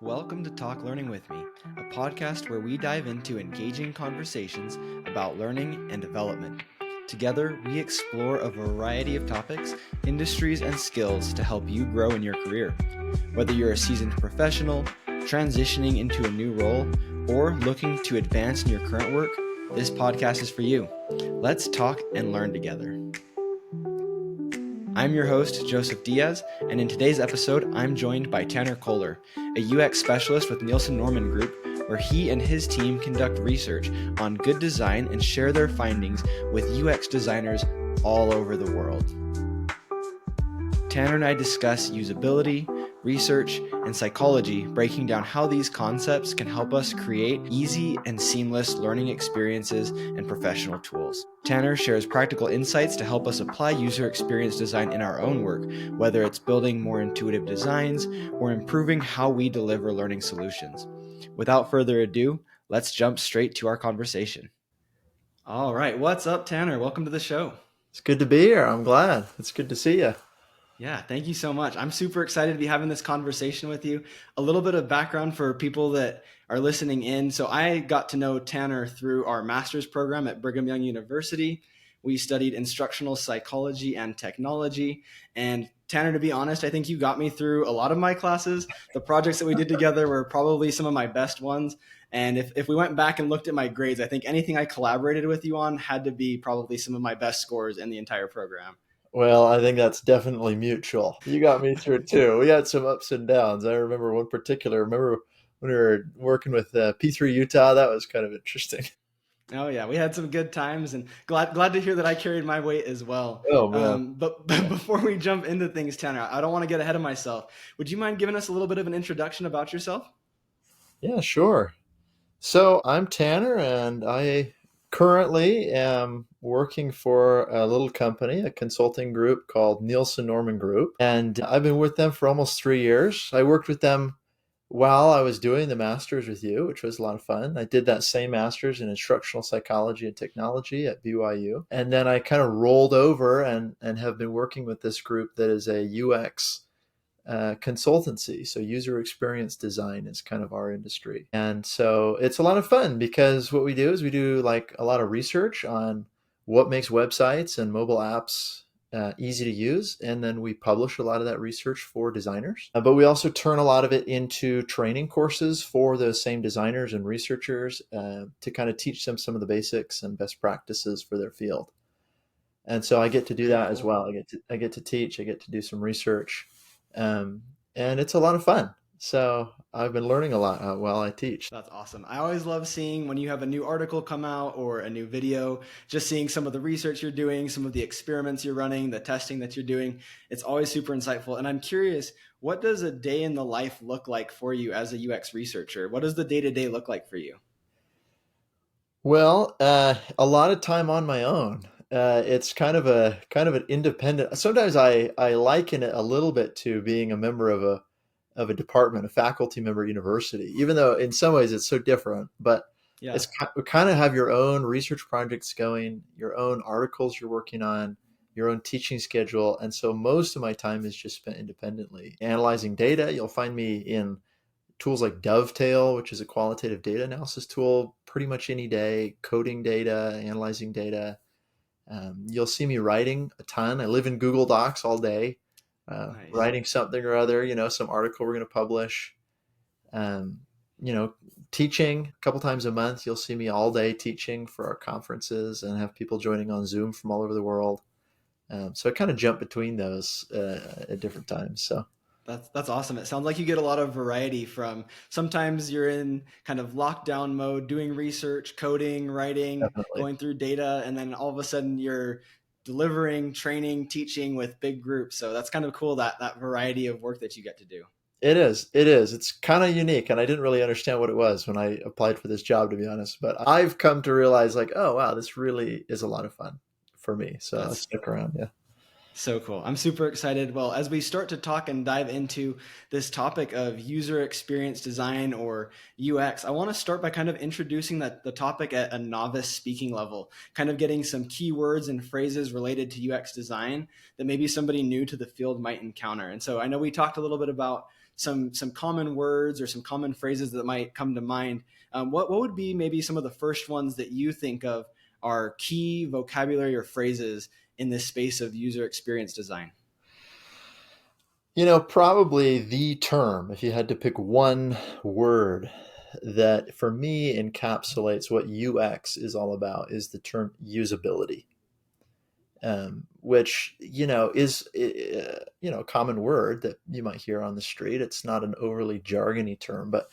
Welcome to Talk Learning with Me, a podcast where we dive into engaging conversations about learning and development. Together, we explore a variety of topics, industries, and skills to help you grow in your career. Whether you're a seasoned professional, transitioning into a new role, or looking to advance in your current work, this podcast is for you. Let's talk and learn together. I'm your host, Joseph Diaz, and in today's episode, I'm joined by Tanner Kohler, a UX specialist with Nielsen Norman Group, where he and his team conduct research on good design and share their findings with UX designers all over the world. Tanner and I discuss usability, research, and psychology, breaking down how these concepts can help us create easy and seamless learning experiences and professional tools. Tanner shares practical insights to help us apply user experience design in our own work, whether it's building more intuitive designs or improving how we deliver learning solutions. Without further ado, let's jump straight to our conversation. All right, what's up, Tanner? Welcome to the show. It's good to be here. I'm glad. It's good to see you. Yeah, thank you so much. I'm super excited to be having this conversation with you. A little bit of background for people that are listening in. So I got to know Tanner through our master's program at Brigham Young University. We studied instructional psychology and technology. And Tanner, to be honest, I think you got me through a lot of my classes. The projects that we did together were probably some of my best ones. And if we went back and looked at my grades, I think anything I collaborated with you on had to be probably some of my best scores in the entire program. Well, I think that's definitely mutual. You got me through it too. We had some ups and downs. I remember one particular, when we were working with P3 Utah, that was kind of interesting. Oh yeah, we had some good times, and glad to hear that I carried my weight as well. Oh, man. But before we jump into things, Tanner, I don't want to get ahead of myself. Would you mind giving us a little bit of an introduction about yourself? Yeah, sure. So I'm Tanner, and I currently am working for a little company, a consulting group called Nielsen Norman Group. And I've been with them for almost 3 years. I worked with them while I was doing the master's with you, which was a lot of fun. I did that same master's in instructional psychology and technology at BYU. And then I kind of rolled over and have been working with this group that is a UX consultancy. So user experience design is kind of our industry. And so it's a lot of fun because what we do is we do like a lot of research on what makes websites and mobile apps easy to use. And then we publish a lot of that research for designers. But we also turn a lot of it into training courses for those same designers and researchers to kind of teach them some of the basics and best practices for their field. And so I get to do that as well. I get to teach, I get to do some research. And it's a lot of fun. So I've been learning a lot while I teach. That's awesome. I always love seeing when you have a new article come out or a new video, just seeing some of the research you're doing, some of the experiments you're running, the testing that you're doing. It's always super insightful. And I'm curious, what does a day in the life look like for you as a UX researcher? What does the day-to-day look like for you? Well, a lot of time on my own. It's kind of an independent. Sometimes I liken it a little bit to being a member of a department, a faculty member at university, even though in some ways it's so different. But Yeah. it's kind of have your own research projects going, your own articles you're working on, your own teaching schedule. And so most of my time is just spent independently analyzing data. You'll find me in tools like Dovetail, which is a qualitative data analysis tool, pretty much any day, coding data, analyzing data. You'll see me writing a ton. I live in Google Docs all day, Nice. writing something or other, some article we're going to publish. Teaching a couple times a month. You'll see me all day teaching for our conferences and have people joining on Zoom from all over the world. So I kind of jump between those at different times. So. That's awesome. It sounds like you get a lot of variety from sometimes you're in kind of lockdown mode, doing research, coding, writing, Definitely. going through data, and then all of a sudden you're delivering, training, teaching with big groups. So that's kind of cool, that variety of work that you get to do. It is. It's kind of unique. And I didn't really understand what it was when I applied for this job, to be honest. But I've come to realize like, oh, wow, this really is a lot of fun for me. So I'll stick around. Yeah. So cool. I'm super excited. Well, as we start to talk and dive into this topic of user experience design or UX, I want to start by kind of introducing the topic at a novice speaking level, kind of getting some keywords and phrases related to UX design that maybe somebody new to the field might encounter. And so I know we talked a little bit about some common words or some common phrases that might come to mind. What would be maybe some of the first ones that you think of are key vocabulary or phrases in this space of user experience design? Probably the term, if you had to pick one word that for me encapsulates what UX is all about, is the term usability. Which is a common word that you might hear on the street. It's not an overly jargony term, but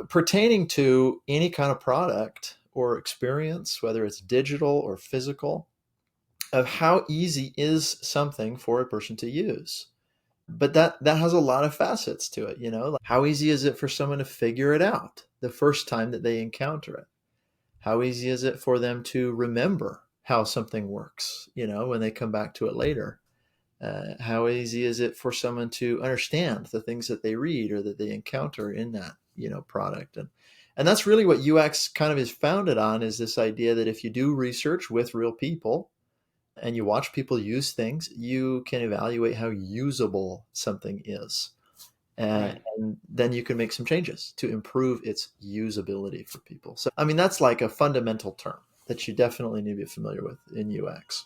pertaining to any kind of product or experience, whether it's digital or physical, of how easy is something for a person to use. But that has a lot of facets to it. Like, how easy is it for someone to figure it out the first time that they encounter it? How easy is it for them to remember how something works, when they come back to it later? How easy is it for someone to understand the things that they read or that they encounter in that, product? And that's really what UX kind of is founded on, is this idea that if you do research with real people and you watch people use things, you can evaluate how usable something is. And, Right. and then you can make some changes to improve its usability for people. So, I mean, that's like a fundamental term that you definitely need to be familiar with in UX.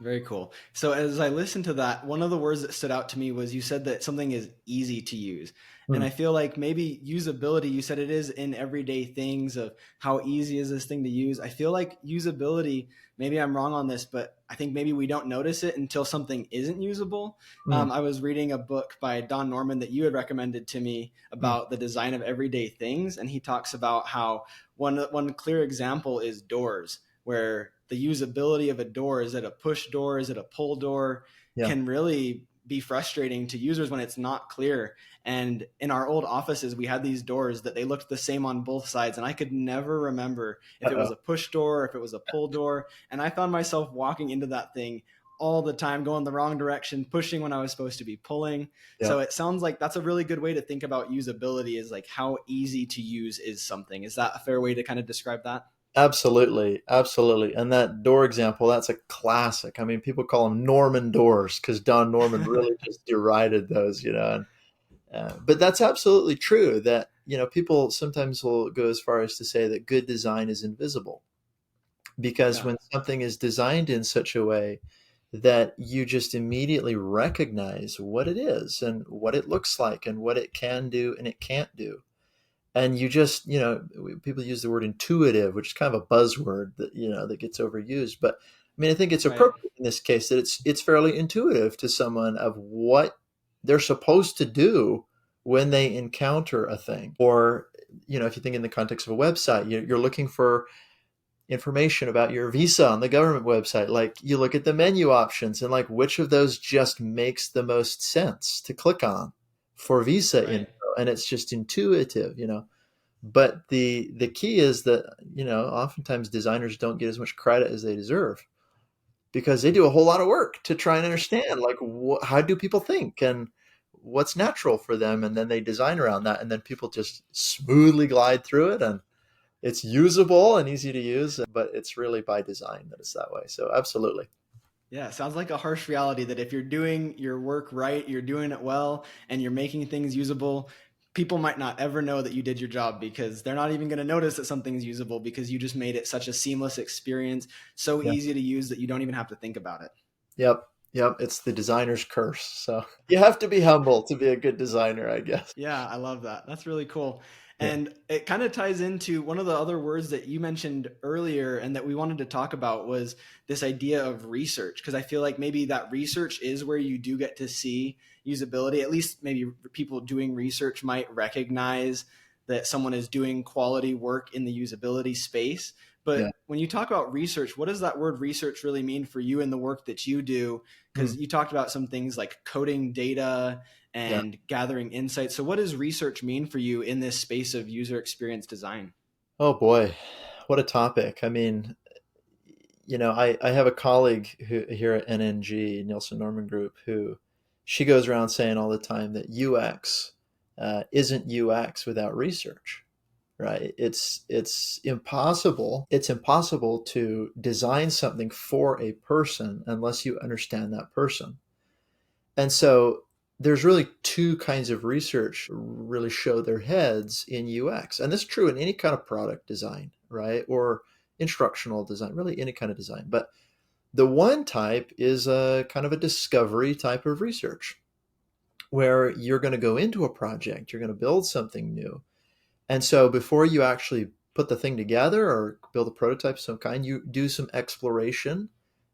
Very cool. So as I listened to that, one of the words that stood out to me was you said that something is easy to use. And Hmm. I feel like maybe usability, you said it is in everyday things of how easy is this thing to use. I feel like usability, maybe I'm wrong on this, but I think maybe we don't notice it until something isn't usable. Hmm. I was reading a book by Don Norman that you had recommended to me Hmm. about the design of everyday things. And he talks about how one clear example is doors, where the usability of a door, is it a push door, is it a pull door, Yeah. can really be frustrating to users when it's not clear. And in our old offices, we had these doors that they looked the same on both sides, and I could never remember if it Uh-oh. was a push door or if it was a pull door. And I found myself walking into that thing all the time, going the wrong direction, pushing when I was supposed to be pulling. Yeah. So it sounds like that's a really good way to think about usability, is like how easy to use is something. Is that a fair way to kind of describe that? Absolutely, absolutely. And that door example, that's a classic. I mean, people call them Norman doors because Don Norman really just derided those, And but that's absolutely true. That people sometimes will go as far as to say that good design is invisible, because Yeah. when something is designed in such a way that you just immediately recognize what it is and what it looks like and what it can do and it can't do, and you just people use the word intuitive, which is kind of a buzzword that that gets overused, but I mean, I think it's Right. appropriate in this case that it's fairly intuitive to someone of what they're supposed to do when they encounter a thing. Or if you think in the context of a website, you're looking for information about your visa on the government website, like you look at the menu options and like which of those just makes the most sense to click on for visa Right. info, and it's just intuitive. But the key is that oftentimes designers don't get as much credit as they deserve, because they do a whole lot of work to try and understand, like, how do people think and what's natural for them, and then they design around that, and then people just smoothly glide through it, and it's usable and easy to use, but it's really by design that it's that way. So absolutely. Yeah, sounds like a harsh reality that if you're doing your work right, you're doing it well, and you're making things usable, people might not ever know that you did your job, because they're not even going to notice that something's usable because you just made it such a seamless experience, so Yeah. easy to use that you don't even have to think about it. Yep. Yep. It's the designer's curse. So you have to be humble to be a good designer, I guess. Yeah, I love that. That's really cool. Yeah. And it kind of ties into one of the other words that you mentioned earlier and that we wanted to talk about was this idea of research. Because I feel like maybe that research is where you do get to see usability. At least maybe people doing research might recognize that someone is doing quality work in the usability space. Yeah. But when you talk about research, what does that word research really mean for you in the work that you do? Hmm. Because you talked about some things like coding data Yeah. and gathering insights. So, what does research mean for you in this space of user experience design? Oh boy. What a topic. I mean, I have a colleague here at NNG, Nielsen Norman Group, who she goes around saying all the time that UX isn't UX without research, right? It's impossible. It's impossible to design something for a person unless you understand that person. And so there's really two kinds of research really show their heads in UX. And this is true in any kind of product design, right? Or instructional design, really any kind of design. But the one type is a kind of a discovery type of research where you're going to go into a project, you're going to build something new. And so before you actually put the thing together or build a prototype of some kind, you do some exploration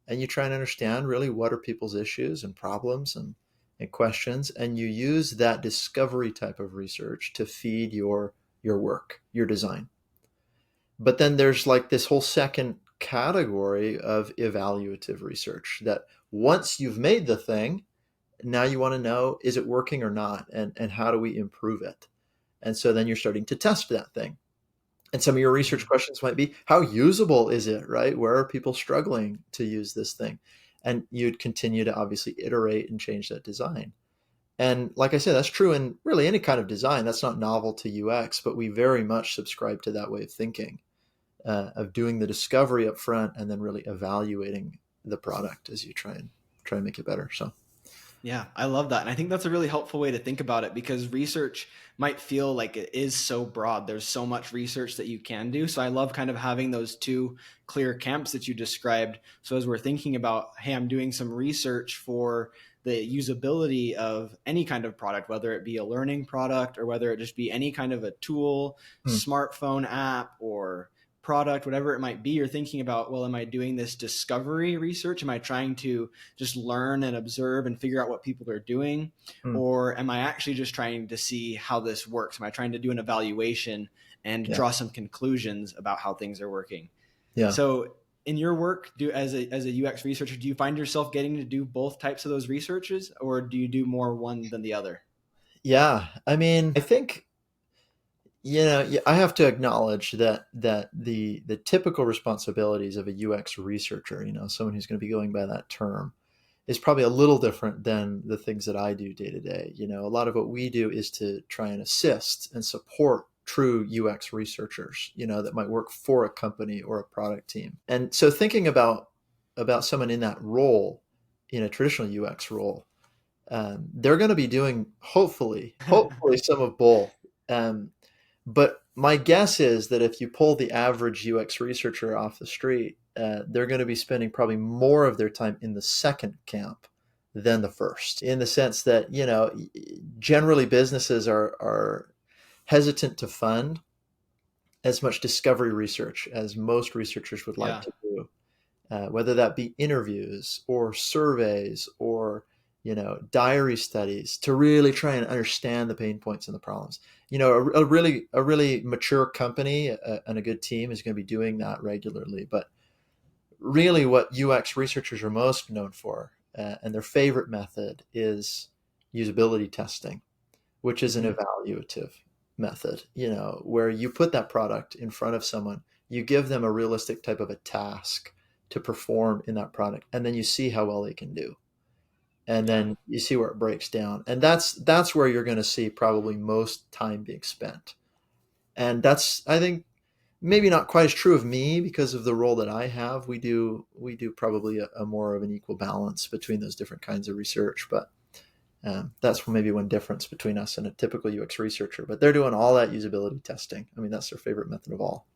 and you try and understand really what are people's issues and problems and questions. And you use that discovery type of research to feed your work, your design. But then there's like this whole second category of evaluative research that once you've made the thing, now you want to know, is it working or not? And how do we improve it? And so then you're starting to test that thing. And some of your research questions might be, how usable is it, right? Where are people struggling to use this thing? And you'd continue to obviously iterate and change that design. And like I said, that's true in really any kind of design. That's not novel to UX, but we very much subscribe to that way of thinking, of doing the discovery up front and then really evaluating the product as you try and make it better. So Yeah, I love that. And I think that's a really helpful way to think about it because research might feel like it is so broad. There's so much research that you can do. So I love kind of having those two clear camps that you described. So as we're thinking about, hey, I'm doing some research for the usability of any kind of product, whether it be a learning product or whether it just be any kind of a tool, hmm, smartphone app, or product, whatever it might be, you're thinking about, well, am I doing this discovery research? Am I trying to just learn and observe and figure out what people are doing? hmm, Or am I actually just trying to see how this works? Am I trying to do an evaluation and yeah, draw some conclusions about how things are working? yeah. So in your work, as a UX researcher, do you find yourself getting to do both types of those researches or do you do more one than the other? Yeah, I mean, I think I have to acknowledge that the typical responsibilities of a UX researcher, someone who's going to be going by that term, is probably a little different than the things that I do day to day. A lot of what we do is to try and assist and support true UX researchers, that might work for a company or a product team. And so thinking about someone in that role, in a traditional UX role, they're going to be doing hopefully some of both. Um, but my guess is that if you pull the average UX researcher off the street, they're going to be spending probably more of their time in the second camp than the first, in the sense that generally businesses are hesitant to fund as much discovery research as most researchers would like Yeah. to do, whether that be interviews or surveys or diary studies to really try and understand the pain points and the problems. A really mature company and a good team is going to be doing that regularly. But really, what UX researchers are most known for, and their favorite method, is usability testing, which is an Mm-hmm. evaluative method, where you put that product in front of someone, you give them a realistic type of a task to perform in that product, and then you see how well they can do. And Yeah. then you see where it breaks down. And that's where you're going to see probably most time being spent. And that's, I think, maybe not quite as true of me because of the role that I have. We do probably a more of an equal balance between those different kinds of research, but that's maybe one difference between us and a typical UX researcher. But they're doing all that usability testing. I mean, that's their favorite method of all.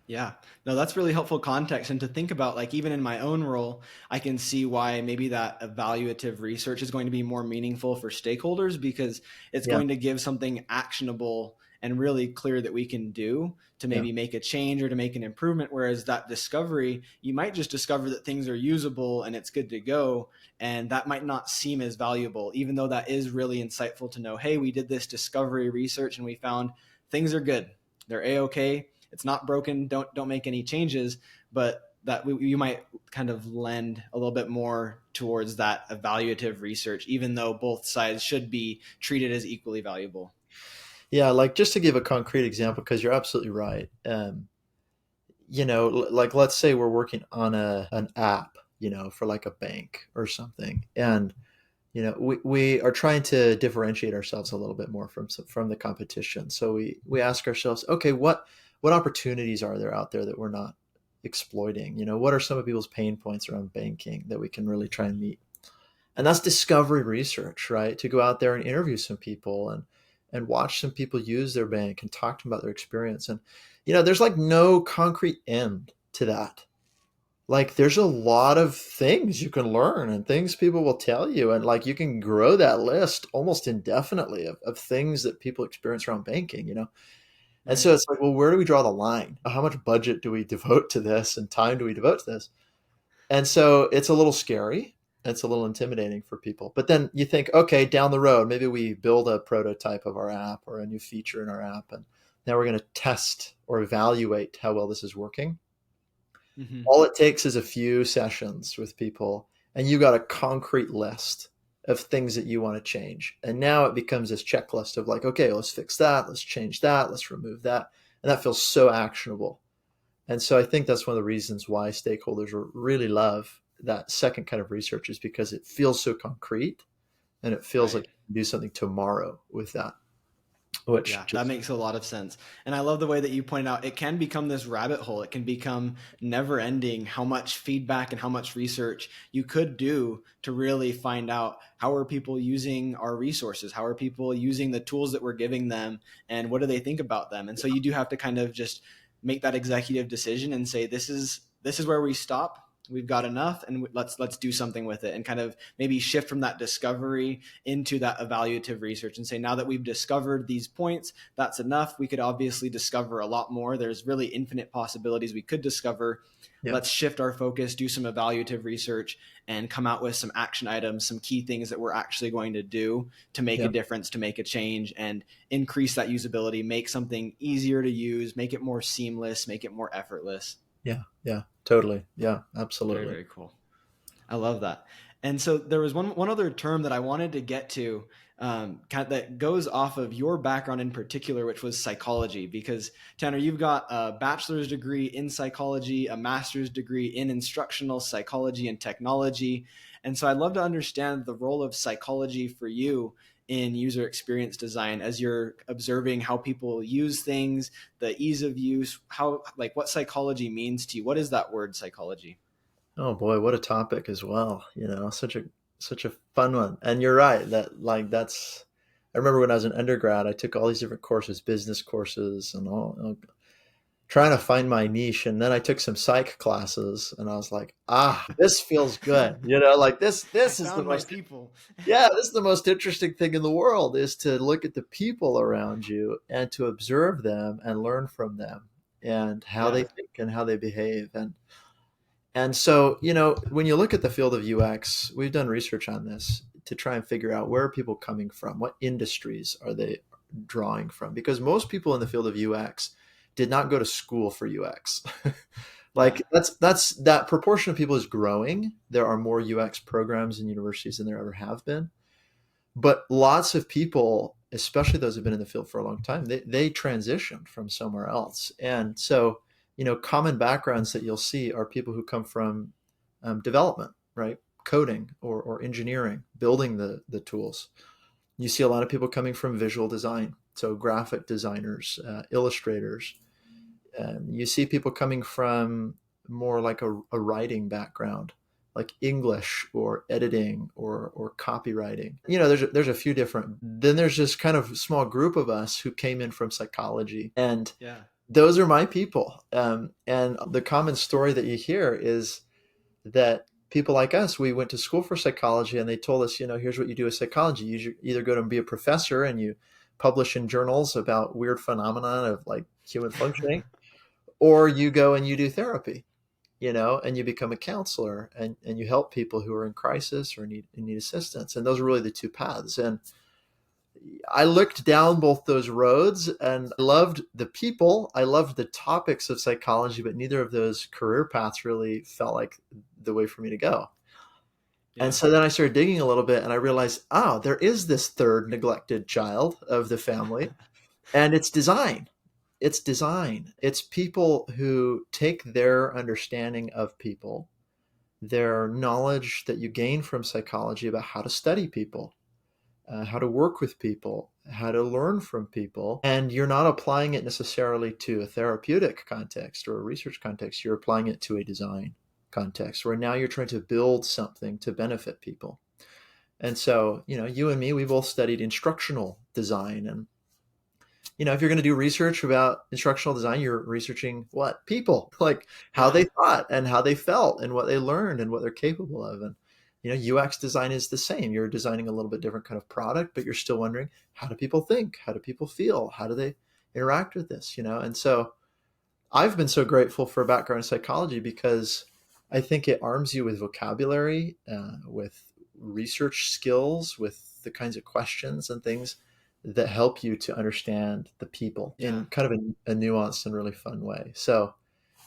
Yeah, no, that's really helpful context. And to think about, like, even in my own role, I can see why maybe that evaluative research is going to be more meaningful for stakeholders because it's Yeah, going to give something actionable and really clear that we can do to yeah, maybe make a change or to make an improvement. Whereas that discovery, you might just discover that things are usable and it's good to go. And that might not seem as valuable, even though that is really insightful to know, hey, we did this discovery research and we found things are good. They're A-OK, it's not broken, don't make any changes, but that you might kind of lend a little bit more towards that evaluative research, even though both sides should be treated as equally valuable. yeah. Like just to give a concrete example, because you're absolutely right. like let's say we're working on an app, for like a bank or something, and we are trying to differentiate ourselves a little bit more from the competition. So we ask ourselves, okay, what opportunities are there out there that we're not exploiting? What are some of people's pain points around banking that we can really try and meet? And that's discovery research, right? To go out there and interview some people and watch some people use their bank and talk to them about their experience. And there's like no concrete end to that. Like there's a lot of things you can learn and things people will tell you, and like you can grow that list almost indefinitely of things that people experience around banking. And so Right. it's like, well, where do we draw the line? How much budget do we devote to this and time do we devote to this? And so it's a little scary. It's a little intimidating for people. But then you think, okay, down the road, maybe we build a prototype of our app or a new feature in our app, and now we're going to test or evaluate how well this is working. Hmm. All it takes is a few sessions with people, and you got a concrete list of things that you want to change. And now it becomes this checklist of like, okay, let's fix that, let's change that, let's remove that. And that feels so actionable. And so I think that's one of the reasons why stakeholders really love that second kind of research, is because it feels so concrete and it feels like Right. you can do something tomorrow with that, which Yeah, that just, makes a lot of sense. And I love the way that you point out it can become this rabbit hole. It can become never ending how much feedback and how much research you could do to really find out how are people using our resources? How are people using the tools that we're giving them? And what do they think about them? And so you do have to kind of just make that executive decision and say, this is where we stop. We've got enough, and let's do something with it, and kind of maybe shift from that discovery into that evaluative research and say, now that we've discovered these points, that's enough. We could obviously discover a lot more. There's really infinite possibilities we could discover. yeah, Let's shift our focus, do some evaluative research, and come out with some action items, some key things that we're actually going to do to make a yeah, difference, to make a change, and increase that usability, make something easier to use, make it more seamless, make it more effortless. yeah, yeah, totally. Yeah, Very, absolutely. very cool. I love that. And so there was one other term that I wanted to get to, kind of that goes off of your background in particular, which was psychology. Because Tanner, you've got a bachelor's degree in psychology, a master's degree in instructional psychology and technology. And so I'd love to understand the role of psychology for you in user experience design as you're observing how people use things, the ease of use, how, like, what psychology means to you. What is that word, psychology? Oh boy, what a topic as well. Such a fun one. And you're right that like that's. I remember when I was an undergrad, I took all these different courses, business courses, and all, trying to find my niche. And then I took some psych classes, and I was like, this feels good. Like this. I This is the found my most. people. Yeah, this is the most interesting thing in the world, is to look at the people around you and to observe them and learn from them and how they Yeah. think and how they behave. And so, when you look at the field of UX, we've done research on this to try and figure out where are people coming from, what industries are they drawing from, because most people in the field of UX did not go to school for UX. Yeah. Like that proportion of people is growing. There are more UX programs in universities than there ever have been. But lots of people, especially those who've been in the field for a long time, they transitioned from somewhere else. And so, common backgrounds that you'll see are people who come from development, right? Coding or engineering, building the tools. You see a lot of people coming from visual design, so graphic designers, illustrators. You see people coming from more like a writing background, like English or editing or copywriting. There's a few different. Then there's this kind of small group of us who came in from psychology, and Yeah. those are my people. And the common story that you hear is that people like us, we went to school for psychology, and they told us, here's what you do with psychology. You either go to be a professor and you publish in journals about weird phenomena of like human functioning, or you go and you do therapy, and you become a counselor, and you help people who are in crisis or need assistance. And those are really the two paths. And I looked down both those roads, and I loved the people. I loved the topics of psychology, but neither of those career paths really felt like the way for me to go. And Yeah. so then I started digging a little bit, and I realized, there is this third neglected child of the family, and it's design. it's design. It's people who take their understanding of people, their knowledge that you gain from psychology about how to study people, how to work with people, how to learn from people. And you're not applying it necessarily to a therapeutic context or a research context. You're applying it to a design context where now you're trying to build something to benefit people. And so, you and me, we both studied instructional design. And, if you're going to do research about instructional design, you're researching what? People, like how Yeah. they thought and how they felt and what they learned and what they're capable of. And, UX design is the same. You're designing a little bit different kind of product, but you're still wondering, how do people think? How do people feel? How do they interact with this? And so I've been so grateful for a background in psychology because I think it arms you with vocabulary, with research skills, with the kinds of questions and things that help you to understand the people Yeah. in kind of a nuanced and really fun way. So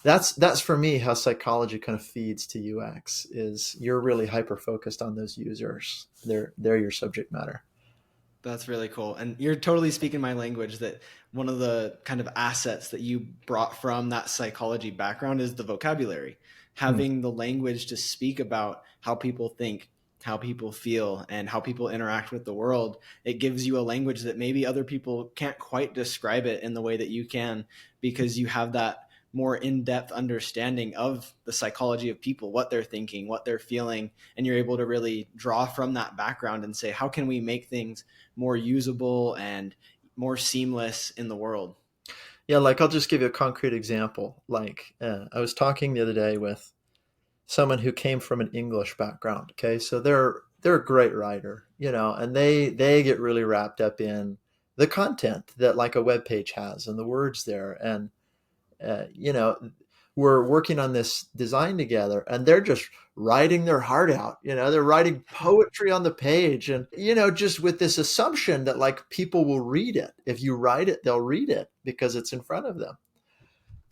that's for me how psychology kind of feeds to UX is you're really hyper focused on those users. They're your subject matter. That's really cool. And you're totally speaking my language that one of the kind of assets that you brought from that psychology background is the vocabulary, Hmm. having the language to speak about how people think, how people feel, and how people interact with the world. It gives you a language that maybe other people can't quite describe it in the way that you can because you have that more in-depth understanding of the psychology of people, what they're thinking, what they're feeling, and you're able to really draw from that background and say, how can we make things more usable and more seamless in the world? Yeah, like I'll just give you a concrete example. Like I was talking the other day with someone who came from an English background. Okay, so they're a great writer, and they get really wrapped up in the content that like a web page has and the words there, and uh, you know we're working on this design together, and they're just writing their heart out. They're writing poetry on the page, and just with this assumption that like people will read it. If you write it, they'll read it because it's in front of them.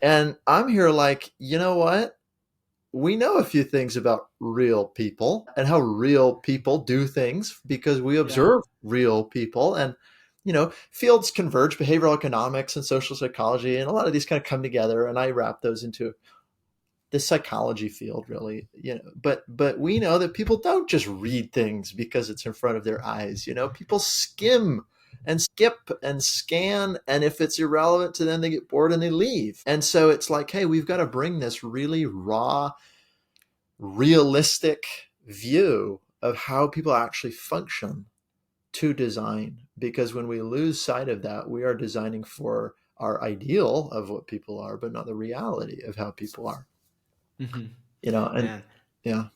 And I'm here like, you know what? We know a few things about real people and how real people do things because we Yeah. observe real people. And fields converge, behavioral economics and social psychology, and a lot of these kind of come together, and I wrap those into the psychology field, really. But we know that people don't just read things because it's in front of their eyes. People skim and skip and scan, and if it's irrelevant to them, they get bored and they leave. And so it's like, hey, we've got to bring this really raw, realistic view of how people actually function to design, because when we lose sight of that, we are designing for our ideal of what people are, but not the reality of how people are. Hmm. And Man, yeah.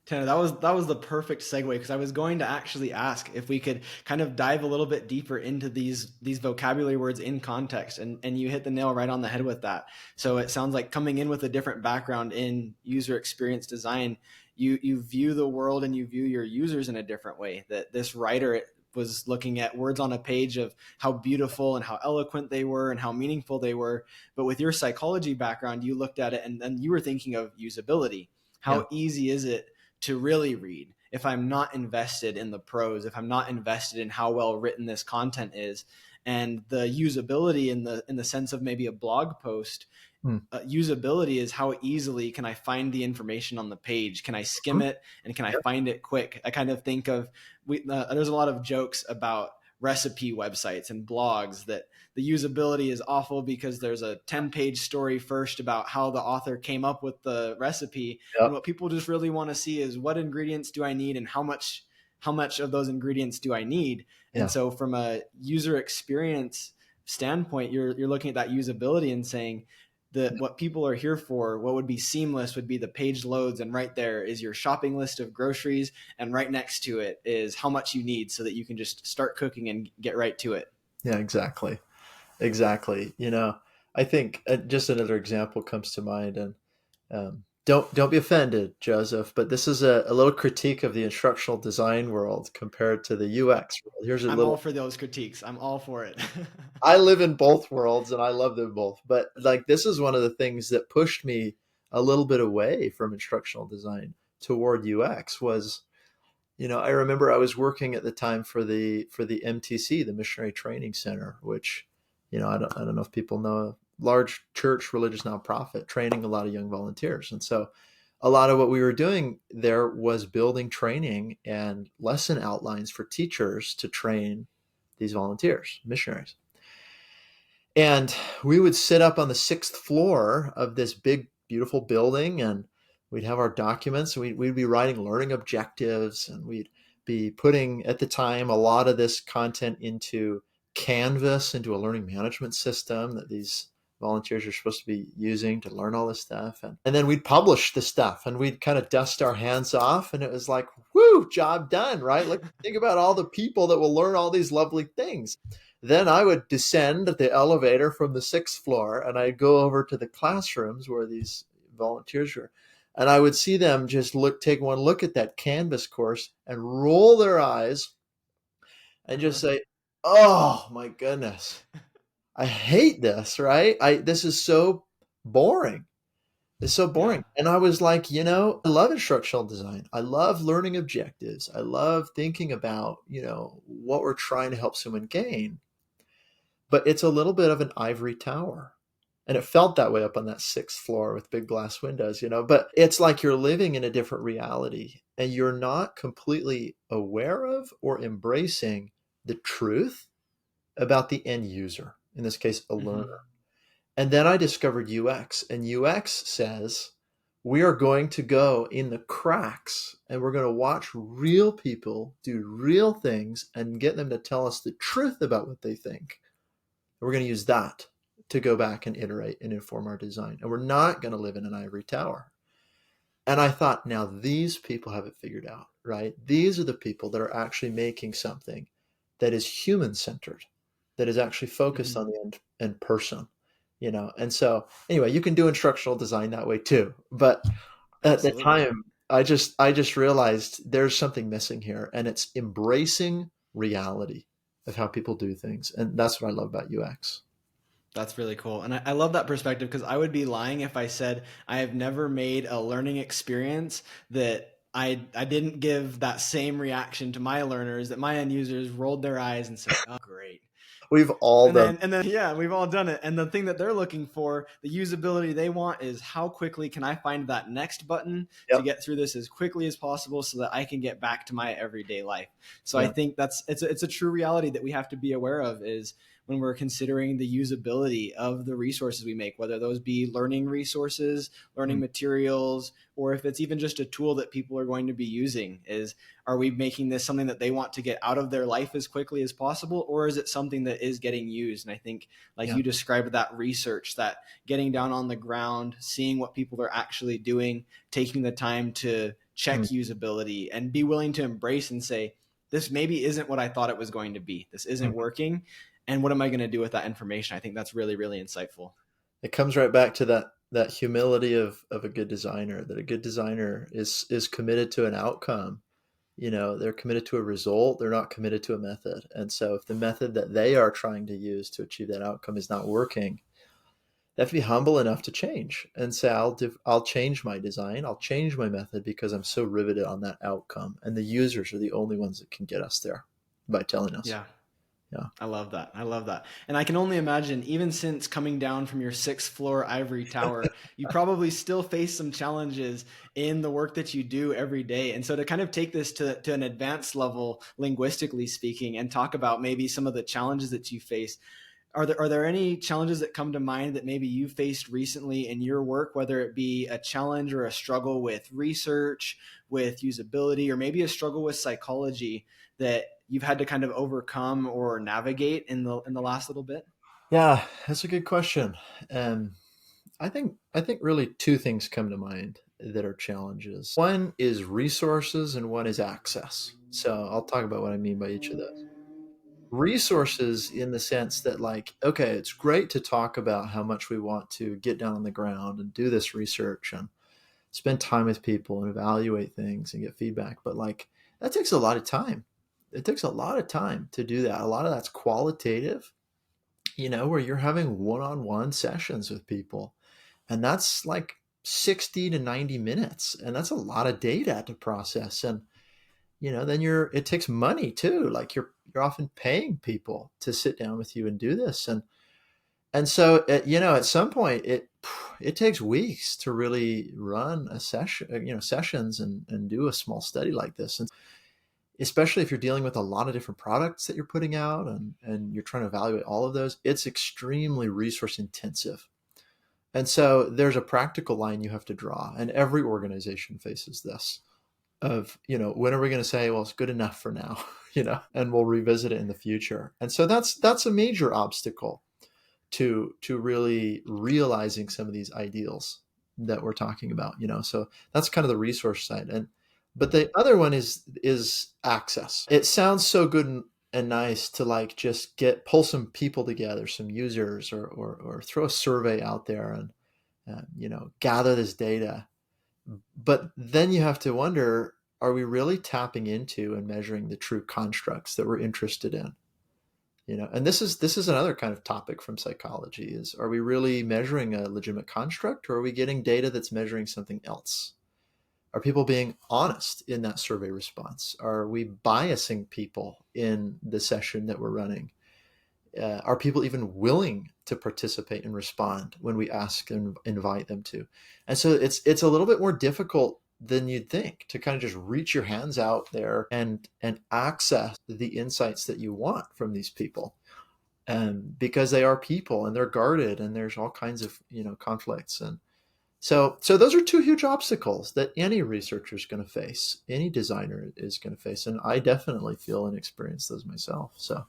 Tanner, that was the perfect segue because I was going to actually ask if we could kind of dive a little bit deeper into these vocabulary words in context, and you hit the nail right on the head with that. So it sounds like coming in with a different background in user experience design, you view the world and you view your users in a different way. That this writer was looking at words on a page of how beautiful and how eloquent they were and how meaningful they were, but with your psychology background, you looked at it and then you were thinking of usability. Yeah. How easy is it to really read if I'm not invested in the prose, if I'm not invested in how well written this content is? And the usability in the sense of maybe a blog post, Hmm. usability is how easily can I find the information on the page? Can I skim Mhm. it and can I Yep. find it quick? I kind of think of there's a lot of jokes about recipe websites and blogs that the usability is awful because there's a 10-page story first about how the author came up with the recipe, and Yep. what people just really want to see is what ingredients do I need and how much of those ingredients do I need. And Yeah. so from a user experience standpoint, you're looking at that usability and saying that what people are here for, what would be seamless would be the page loads, and right there is your shopping list of groceries, and right next to it is how much you need so that you can just start cooking and get right to it. Yeah, exactly. Exactly. I think just another example comes to mind, and don't be offended, Joseph, but this is a little critique of the instructional design world compared to the UX world. Here's a I'm all little. for those critiques. I'm all for it. I live in both worlds and I love them both. But like this is one of the things that pushed me a little bit away from instructional design toward UX was, I remember I was working at the time for the MTC, the Missionary Training Center, which, I don't know if people know a large church religious nonprofit training a lot of young volunteers. And so a lot of what we were doing there was building training and lesson outlines for teachers to train these volunteers, missionaries. And we would sit up on the sixth floor of this big, beautiful building, and we'd have our documents. We'd be writing learning objectives, and we'd be putting, at the time, a lot of this content into Canvas, into a learning management system that these volunteers are supposed to be using to learn all this stuff. And then we'd publish the stuff, and we'd kind of dust our hands off, and it was like, whoo, job done, right? Look, think about all the people that will learn all these lovely things. Then I would descend the elevator from the sixth floor, and I'd go over to the classrooms where these volunteers were. And I would see them just take one look at that Canvas course and roll their eyes and just say, "Oh my goodness, I hate this, right? This is so boring. It's so boring." Yeah. And I was like, I love instructional design. I love learning objectives. I love thinking about, what we're trying to help someone gain. But it's a little bit of an ivory tower. And it felt that way up on that sixth floor with big glass windows, but it's like you're living in a different reality and you're not completely aware of or embracing the truth about the end user, in this case, a Hmm. learner. And then I discovered UX, and UX says we are going to go in the cracks and we're going to watch real people do real things and get them to tell us the truth about what they think. And we're going to use that to go back and iterate and inform our design. And we're not going to live in an ivory tower. And I thought, now these people have it figured out, right? These are the people that are actually making something that is human centered, that is actually focused Hmm. on the end person, And so, anyway, you can do instructional design that way too. But at the Absolutely. time, I just realized there's something missing here, and it's embracing reality of how people do things, and that's what I love about UX. That's really cool. And I love that perspective because I would be lying if I said I have never made a learning experience that I didn't give that same reaction to my learners, that my end users rolled their eyes and said, "Oh, great." We've all done. And then yeah, we've all done it. And the thing that they're looking for, the usability they want, is how quickly can I find that next button to Yep. get through this as quickly as possible so that I can get back to my everyday life. So I Yeah. think it's a true reality that we have to be aware of, is when we're considering the usability of the resources we make, whether those be learning resources, learning Mm. materials, or if it's even just a tool that people are going to be using. Is, are we making this something that they want to get out of their life as quickly as possible, or is it something that is getting used? And I think, like Yeah. you described, that research, that getting down on the ground, seeing what people are actually doing, taking the time to check Mm. usability and be willing to embrace and say, this maybe isn't what I thought it was going to be. This isn't Mhm. working. And what am I going to do with that information? I think that's really, really insightful. It comes right back to that humility of a good designer, that a good designer is committed to an outcome. They're committed to a result. They're not committed to a method. And so if the method that they are trying to use to achieve that outcome is not working, they have to be humble enough to change and say, I'll change my design. I'll change my method because I'm so riveted on that outcome. And the users are the only ones that can get us there by telling us. Yeah. Yeah. I love that. I love that. And I can only imagine, even since coming down from your sixth floor ivory tower, you probably still face some challenges in the work that you do every day. And so to kind of take this to an advanced level, linguistically speaking, and talk about maybe some of the challenges that you face, are there any challenges that come to mind that maybe you faced recently in your work, whether it be a challenge or a struggle with research, with usability, or maybe a struggle with psychology that you've had to kind of overcome or navigate in the last little bit? Yeah, that's a good question. And I think really two things come to mind that are challenges. One is resources and one is access. So I'll talk about what I mean by each of those. Resources in the sense that, like, okay, it's great to talk about how much we want to get down on the ground and do this research and spend time with people and evaluate things and get feedback, but like that takes a lot of time. It takes a lot of time to do that. A lot of that's qualitative, where you're having one-on-one sessions with people, and that's like 60 to 90 minutes, and that's a lot of data to process. And then it takes money too. Like you're often paying people to sit down with you and do this. And And so, at some point, it takes weeks to really run a session, sessions and do a small study like this. And especially if you're dealing with a lot of different products that you're putting out and you're trying to evaluate all of those, it's extremely resource intensive. And so there's a practical line you have to draw, and every organization faces this of, when are we going to say, well, it's good enough for now, and we'll revisit it in the future. And so that's a major obstacle to really realizing some of these ideals that we're talking about. So that's kind of the resource side. And but the other one is access. It sounds so good and nice to like just pull some people together, some users, or throw a survey out there and gather this data. But then you have to wonder, are we really tapping into and measuring the true constructs that we're interested in? And this is another kind of topic from psychology: is, are we really measuring a legitimate construct, or are we getting data that's measuring something else? Are people being honest in that survey response? Are we biasing people in the session that we're running? Are people even willing to participate and respond when we ask and invite them to? And so it's a little bit more difficult than you'd think to kind of just reach your hands out there and access the insights that you want from these people, because they are people and they're guarded and there's all kinds of conflicts. And so those are two huge obstacles that any researcher is going to face, any designer is going to face, and I definitely feel and experience those myself. So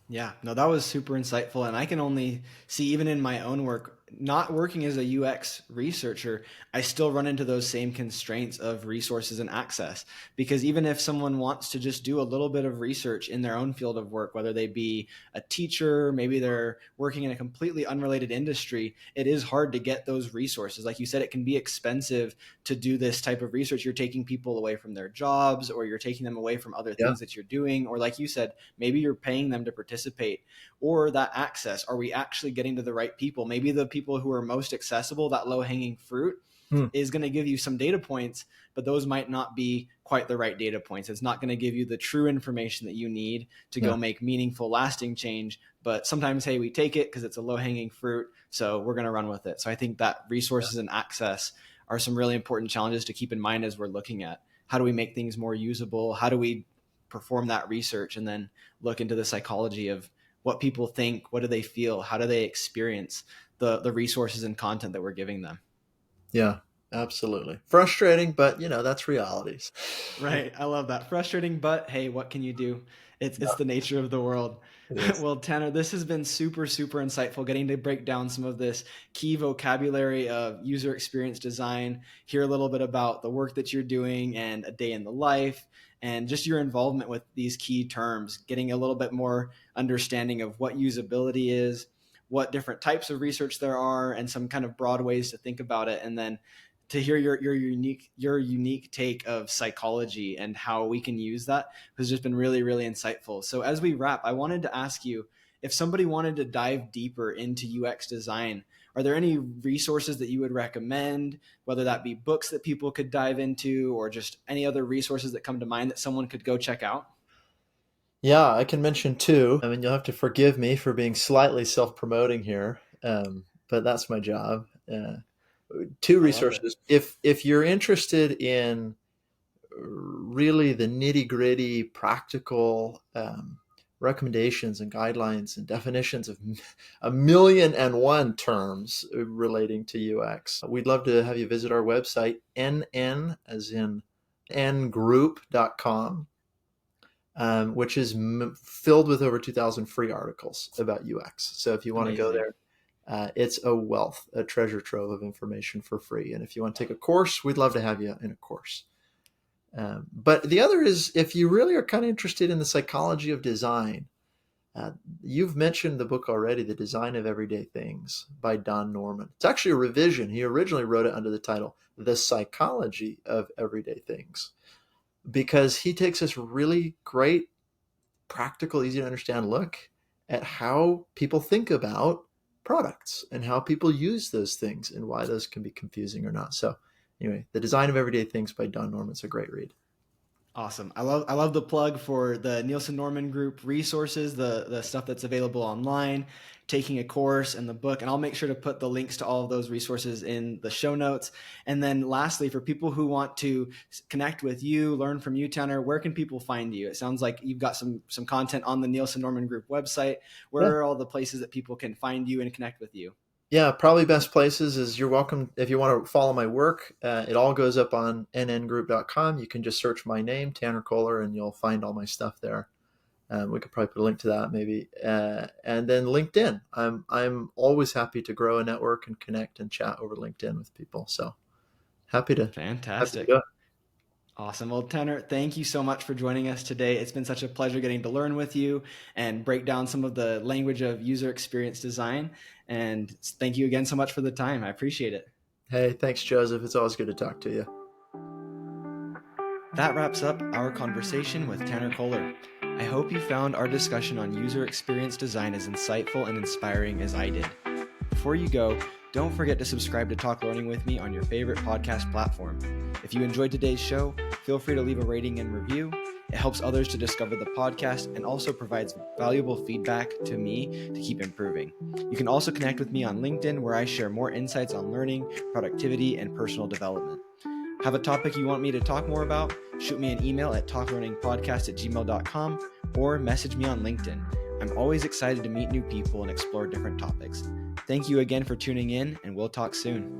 Yeah, no, that was super insightful. And I can only see, even in my own work, not working as a UX researcher, I still run into those same constraints of resources and access. Because even if someone wants to just do a little bit of research in their own field of work, whether they be a teacher, maybe they're working in a completely unrelated industry, it is hard to get those resources. Like you said, it can be expensive to do this type of research. You're taking people away from their jobs, or you're taking them away from other yeah, things that you're doing. Or like you said, maybe you're paying them to participate. Or that access, are we actually getting to the right people? Maybe the people who are most accessible, that low hanging fruit, Hmm. is going to give you some data points, but those might not be quite the right data points. It's not going to give you the true information that you need to Yeah. go make meaningful, lasting change. But sometimes, hey, we take it because it's a low hanging fruit, so we're going to run with it. So I think that resources and access are some really important challenges to keep in mind as we're looking at how do we make things more usable? How do we perform that research and then look into the psychology of what people think, what do they feel, how do they experience the resources and content that we're giving them. Yeah, absolutely. Frustrating, but that's realities. Right. I love that. Frustrating, but hey, what can you do? It's Yeah, the nature of the world. it is. Well, Tanner, this has been super, super insightful, getting to break down some of this key vocabulary of user experience design, hear a little bit about the work that you're doing and a day in the life, and just your involvement with these key terms, getting a little bit more understanding of what usability is, what different types of research there are, and some kind of broad ways to think about it. And then to hear your unique take of psychology and how we can use that has just been really, really insightful. So as we wrap, I wanted to ask you, if somebody wanted to dive deeper into UX design, are there any resources that you would recommend, whether that be books that people could dive into or just any other resources that come to mind that someone could go check out? Yeah, I can mention two. I mean, you'll have to forgive me for being slightly self-promoting here, but that's my job. Two I love it. resources. If you're interested in really the nitty-gritty, practical recommendations and guidelines and definitions of a million and one terms relating to UX, we'd love to have you visit our website, nn, as in ngroup.com, which is filled with over 2,000 free articles about UX. So if you want to go Amazing. there, it's a wealth, a treasure trove of information for free. And if you want to take a course, we'd love to have you in a course. But the other is, if you really are kind of interested in the psychology of design, uh, you've mentioned the book already, The Design of Everyday Things by Don Norman. It's actually a revision. He originally wrote it under the title The Psychology of Everyday Things, because he takes this really great, practical, easy to understand look at how people think about products and how people use those things and why those can be confusing or not. So, anyway, The Design of Everyday Things by Don Norman. It's a great read. Awesome. I love the plug for the Nielsen Norman Group resources, the stuff that's available online, taking a course and the book. And I'll make sure to put the links to all of those resources in the show notes. And then lastly, for people who want to connect with you, learn from you, Tanner, where can people find you? It sounds like you've got some content on the Nielsen Norman Group website. Where Yeah. are all the places that people can find you and connect with you? Yeah, probably best places is you're welcome if you want to follow my work. It all goes up on nngroup.com. You can just search my name, Tanner Kohler, and you'll find all my stuff there. We could probably put a link to that maybe. And then LinkedIn. I'm always happy to grow a network and connect and chat over LinkedIn with people. So happy to do Fantastic. it. Awesome. Well, Tanner, thank you so much for joining us today. It's been such a pleasure getting to learn with you and break down some of the language of user experience design. And thank you again so much for the time. I appreciate it. Hey, thanks, Joseph. It's always good to talk to you. That wraps up our conversation with Tanner Kohler. I hope you found our discussion on user experience design as insightful and inspiring as I did. Before you go, don't forget to subscribe to Talk Learning with me on your favorite podcast platform. If you enjoyed today's show, feel free to leave a rating and review. It helps others to discover the podcast and also provides valuable feedback to me to keep improving. You can also connect with me on LinkedIn, where I share more insights on learning, productivity, and personal development. Have a topic you want me to talk more about? Shoot me an email at talklearningpodcast@gmail.com or message me on LinkedIn. I'm always excited to meet new people and explore different topics. Thank you again for tuning in, and we'll talk soon.